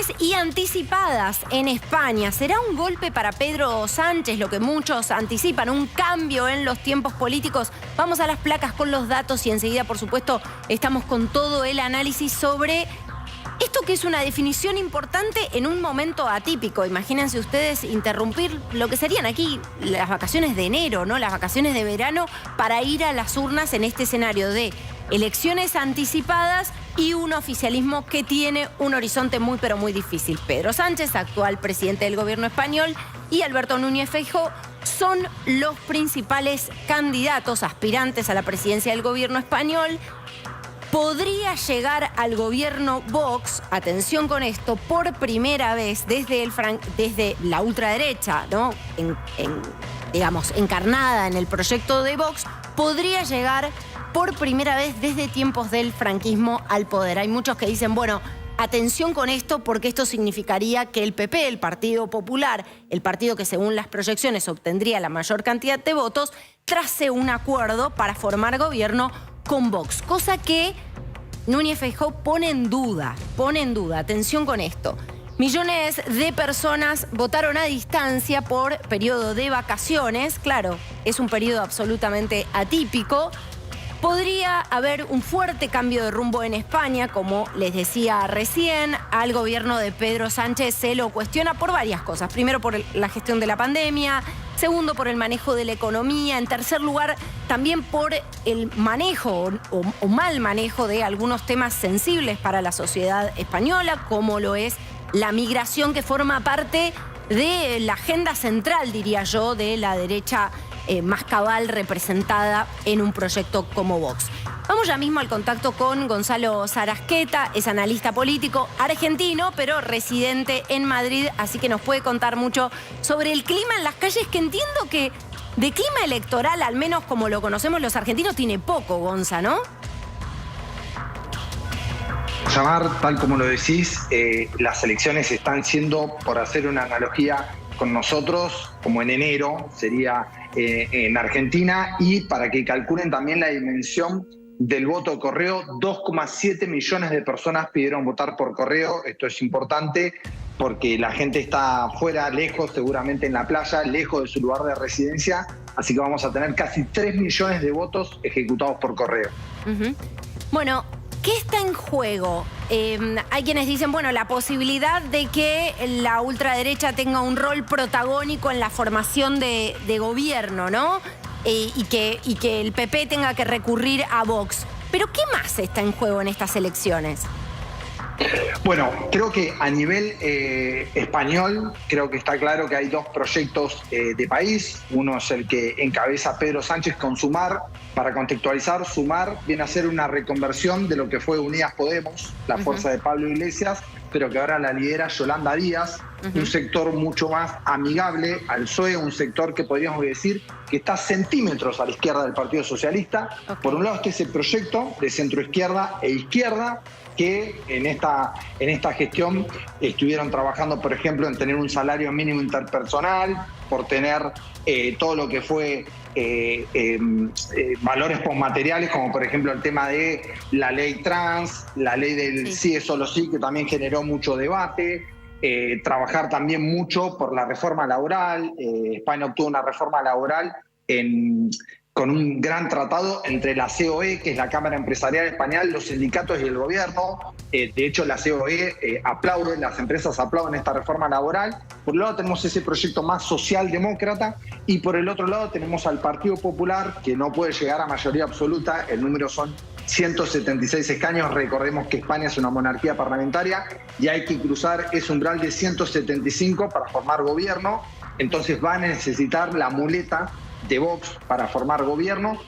Elecciones y anticipadas en España. ¿Será un golpe para Pedro Sánchez, lo que muchos anticipan, un cambio en los tiempos políticos? Vamos a las placas con los datos y enseguida, por supuesto, estamos con todo el análisis sobre esto que es una definición importante en un momento atípico. Imagínense ustedes interrumpir lo que serían aquí las vacaciones de enero, ¿no? Las vacaciones de verano para ir a las urnas en este escenario de elecciones anticipadas y un oficialismo que tiene un horizonte muy pero muy difícil. Pedro Sánchez, actual presidente del gobierno español, y Alberto Núñez Feijóo son los principales candidatos aspirantes a la presidencia del gobierno español. Podría llegar al gobierno Vox, atención con esto, por primera vez desde la ultraderecha, ¿no? Digamos, encarnada en el proyecto de Vox, podría llegar por primera vez desde tiempos del franquismo al poder. Hay muchos que dicen, bueno, atención con esto porque esto significaría que el PP, el Partido Popular, el partido que según las proyecciones obtendría la mayor cantidad de votos, trace un acuerdo para formar gobierno con Vox, cosa que Núñez Feijóo pone en duda, atención con esto. Millones de personas votaron a distancia por periodo de vacaciones, claro, es un periodo absolutamente atípico. Podría haber un fuerte cambio de rumbo en España, como les decía recién. Al gobierno de Pedro Sánchez se lo cuestiona por varias cosas. Primero, por la gestión de la pandemia. Segundo, por el manejo de la economía. En tercer lugar, también por el manejo o mal manejo de algunos temas sensibles para la sociedad española, como lo es la migración, que forma parte de la agenda central, diría yo, de la derecha más cabal representada en un proyecto como Vox. Vamos ya mismo al contacto con Gonzalo Sarasqueta, es analista político argentino, pero residente en Madrid, así que nos puede contar mucho sobre el clima en las calles, que entiendo que de clima electoral, al menos como lo conocemos los argentinos, tiene poco, Gonza, ¿no? Llamar, tal como lo decís, las elecciones están siendo, por hacer una analogía con nosotros, como en enero, sería en Argentina, y para que calculen también la dimensión del voto de correo, 2,7 millones de personas pidieron votar por correo. Esto es importante porque la gente está fuera, lejos, seguramente en la playa, lejos de su lugar de residencia, así que vamos a tener casi 3 millones de votos ejecutados por correo. Bueno, ¿qué está en juego? Hay quienes dicen, bueno, la posibilidad de que la ultraderecha tenga un rol protagónico en la formación de gobierno, ¿no? Y que el PP tenga que recurrir a Vox. Pero ¿qué más está en juego en estas elecciones? Bueno, creo que a nivel español, creo que está claro que hay dos proyectos de país. Uno es el que encabeza Pedro Sánchez con Sumar. Para contextualizar, Sumar viene a ser una reconversión de lo que fue Unidas Podemos, la fuerza de Pablo Iglesias, pero que ahora la lidera Yolanda Díaz, un sector mucho más amigable al PSOE, un sector que podríamos decir que está centímetros a la izquierda del Partido Socialista. Por un lado está ese proyecto de centroizquierda e izquierda, que en esta gestión estuvieron trabajando, por ejemplo, en tener un salario mínimo interpersonal, por tener todo lo que fue valores postmateriales, como por ejemplo el tema de la ley trans, la ley del sí es solo sí, que también generó mucho debate. Trabajar también mucho por la reforma laboral. España obtuvo una reforma laboral con un gran tratado entre la COE, que es la Cámara Empresarial Española, los sindicatos y el gobierno. De hecho, la COE aplaude, las empresas aplauden esta reforma laboral. Por un lado tenemos ese proyecto más socialdemócrata y por el otro lado tenemos al Partido Popular, que no puede llegar a mayoría absoluta. El número son 176 escaños. Recordemos que España es una monarquía parlamentaria y hay que cruzar ese umbral de 175 para formar gobierno. Entonces van a necesitar la muleta de Vox para formar gobierno.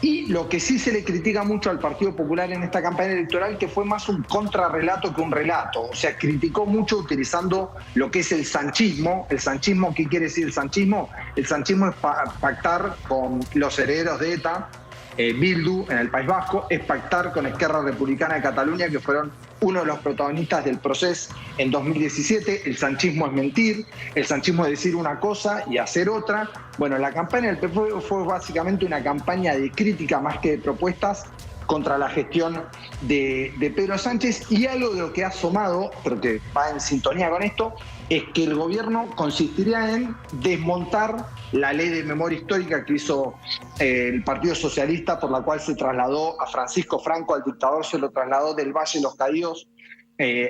Y lo que sí se le critica mucho al Partido Popular en esta campaña electoral, que fue más un contrarrelato que un relato. O sea, criticó mucho utilizando lo que es el sanchismo. ¿El sanchismo qué quiere decir el sanchismo? El sanchismo es pactar con los herederos de ETA, Bildu en el País Vasco, es pactar con Esquerra Republicana de Cataluña, que fueron uno de los protagonistas del proceso en 2017. El sanchismo es mentir, el sanchismo es decir una cosa y hacer otra. Bueno, la campaña del PP fue básicamente una campaña de crítica más que de propuestas contra la gestión de Pedro Sánchez. Y algo de lo que ha asomado, pero que va en sintonía con esto, es que el gobierno consistiría en desmontar la ley de memoria histórica que hizo el Partido Socialista, por la cual se trasladó a Francisco Franco, al dictador, se lo trasladó del Valle de los Caídos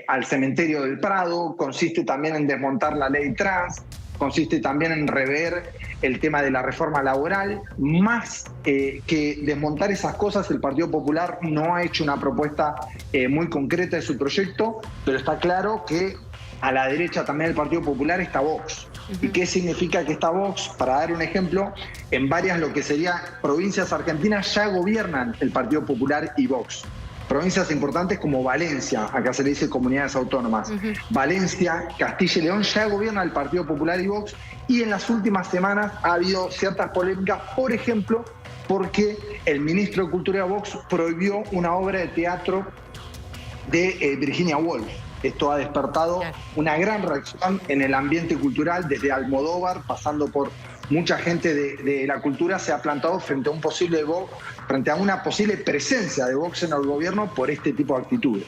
al cementerio del Prado. Consiste también en desmontar la ley trans, consiste también en rever el tema de la reforma laboral. Más que desmontar esas cosas, el Partido Popular no ha hecho una propuesta muy concreta de su proyecto, pero está claro que a la derecha también del Partido Popular está Vox. ¿Y qué significa que está Vox? Para dar un ejemplo, en varias lo que serían provincias argentinas ya gobiernan el Partido Popular y Vox. Provincias importantes como Valencia, acá se le dice comunidades autónomas. Valencia, Castilla y León ya gobierna el Partido Popular y Vox, y en las últimas semanas ha habido ciertas polémicas, por ejemplo, porque el ministro de Cultura de Vox prohibió una obra de teatro de Virginia Woolf. Esto ha despertado una gran reacción en el ambiente cultural, desde Almodóvar, pasando por mucha gente de la cultura, se ha plantado frente a una posible presencia de Vox en el gobierno por este tipo de actitudes.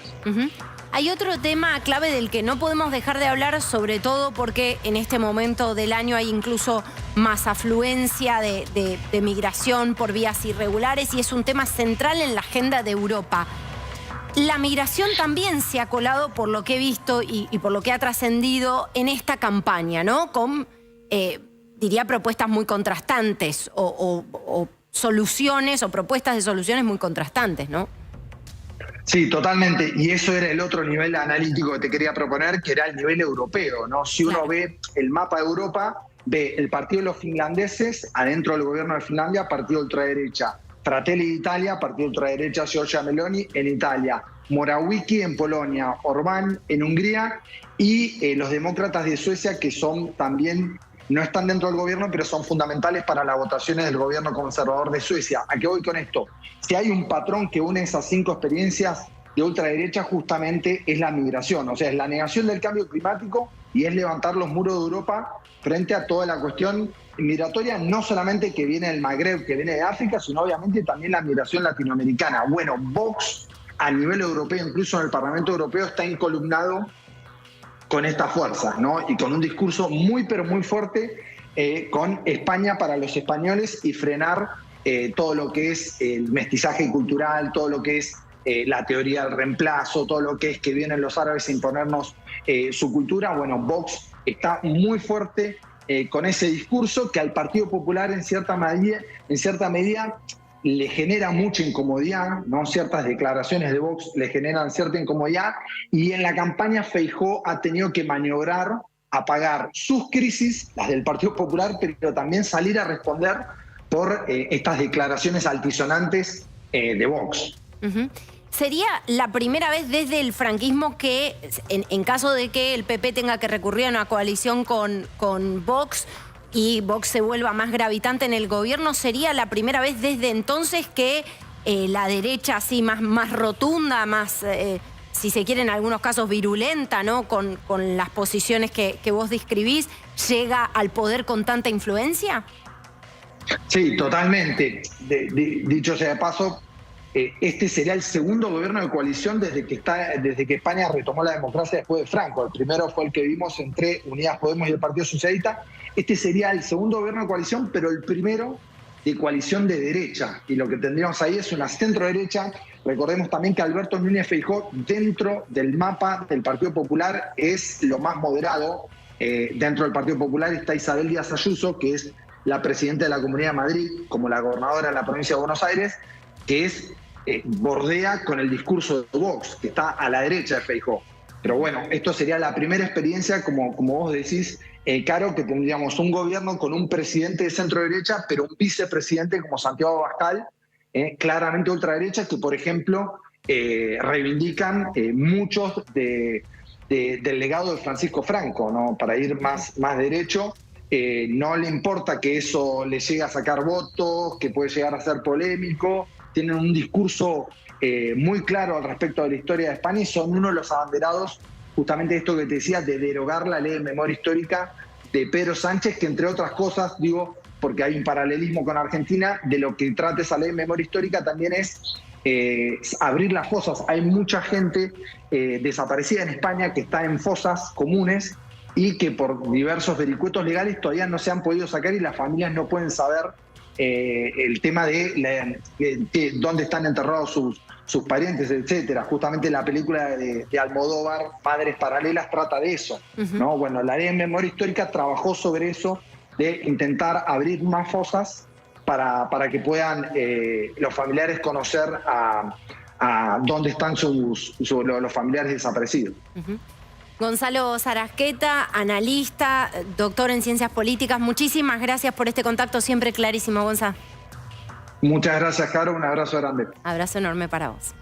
Hay otro tema clave del que no podemos dejar de hablar, sobre todo porque en este momento del año hay incluso más afluencia de migración por vías irregulares, y es un tema central en la agenda de Europa. La migración también se ha colado, por lo que he visto y por lo que ha trascendido en esta campaña, ¿no? Con, diría, propuestas muy contrastantes o soluciones o propuestas de soluciones muy contrastantes, ¿no? Sí, totalmente. Y eso era el otro nivel analítico que te quería proponer, que era el nivel europeo, ¿no? Si uno ve el mapa de Europa, ve el partido de los finlandeses adentro del gobierno de Finlandia, partido ultraderecha. Fratelli d'Italia, partido ultraderecha, Giorgia Meloni en Italia, Morawiecki en Polonia, Orbán en Hungría, y los demócratas de Suecia, que son también, no están dentro del gobierno, pero son fundamentales para las votaciones del gobierno conservador de Suecia. ¿A qué voy con esto? Si hay un patrón que une esas 5 experiencias de ultraderecha, justamente es la migración, o sea, es la negación del cambio climático y es levantar los muros de Europa frente a toda la cuestión migratoria, no solamente que viene del Magreb, que viene de África, sino obviamente también la migración latinoamericana. Bueno, Vox a nivel europeo, incluso en el Parlamento Europeo, está encolumnado con estas fuerzas, ¿no? Y con un discurso muy, pero muy fuerte con España para los españoles, y frenar todo lo que es el mestizaje cultural, todo lo que es la teoría del reemplazo, todo lo que es que vienen los árabes a imponernos su cultura. Bueno, Vox está muy fuerte con ese discurso, que al Partido Popular en cierta medida le genera mucha incomodidad, ¿no? Ciertas declaraciones de Vox le generan cierta incomodidad, y en la campaña Feijóo ha tenido que maniobrar, apagar sus crisis, las del Partido Popular, pero también salir a responder por estas declaraciones altisonantes de Vox. ¿Sería la primera vez desde el franquismo que, en caso de que el PP tenga que recurrir a una coalición con Vox y Vox se vuelva más gravitante en el gobierno, sería la primera vez desde entonces que la derecha así más rotunda, más, si se quiere en algunos casos virulenta, ¿no? Con las posiciones que vos describís, llega al poder con tanta influencia? Sí, totalmente. Dicho sea de paso, este sería el segundo gobierno de coalición desde que España retomó la democracia después de Franco. El primero fue el que vimos entre Unidas Podemos y el Partido Socialista. Este sería el segundo gobierno de coalición, pero el primero de coalición de derecha. Y lo que tendríamos ahí es una centro-derecha. Recordemos también que Alberto Núñez Feijóo, dentro del mapa del Partido Popular, es lo más moderado. Dentro del Partido Popular está Isabel Díaz Ayuso, que es la presidenta de la Comunidad de Madrid, como la gobernadora de la provincia de Buenos Aires, que es bordea con el discurso de Vox, que está a la derecha de Feijóo. Pero bueno, esto sería la primera experiencia, como vos decís, Caro, que tendríamos un gobierno con un presidente de centro derecha, pero un vicepresidente como Santiago Abascal, claramente ultraderecha, que por ejemplo reivindican muchos del legado de Francisco Franco, ¿no? Para ir más derecho. No le importa que eso le llegue a sacar votos, que puede llegar a ser polémico. Tienen un discurso muy claro al respecto de la historia de España, y son uno de los abanderados justamente de esto que te decía, de derogar la ley de memoria histórica de Pedro Sánchez, que entre otras cosas, digo, porque hay un paralelismo con Argentina, de lo que trata esa ley de memoria histórica también es abrir las fosas. Hay mucha gente desaparecida en España que está en fosas comunes y que por diversos vericuetos legales todavía no se han podido sacar y las familias no pueden saber el tema de dónde están enterrados sus parientes, etcétera. Justamente la película de Almodóvar, Madres Paralelas, trata de eso, ¿no? Bueno, la ley de memoria histórica trabajó sobre eso, de intentar abrir más fosas para que puedan los familiares conocer a dónde están los familiares desaparecidos. Gonzalo Sarasqueta, analista, doctor en ciencias políticas, muchísimas gracias por este contacto, siempre clarísimo, Gonza. Muchas gracias, Caro, un abrazo grande. Abrazo enorme para vos.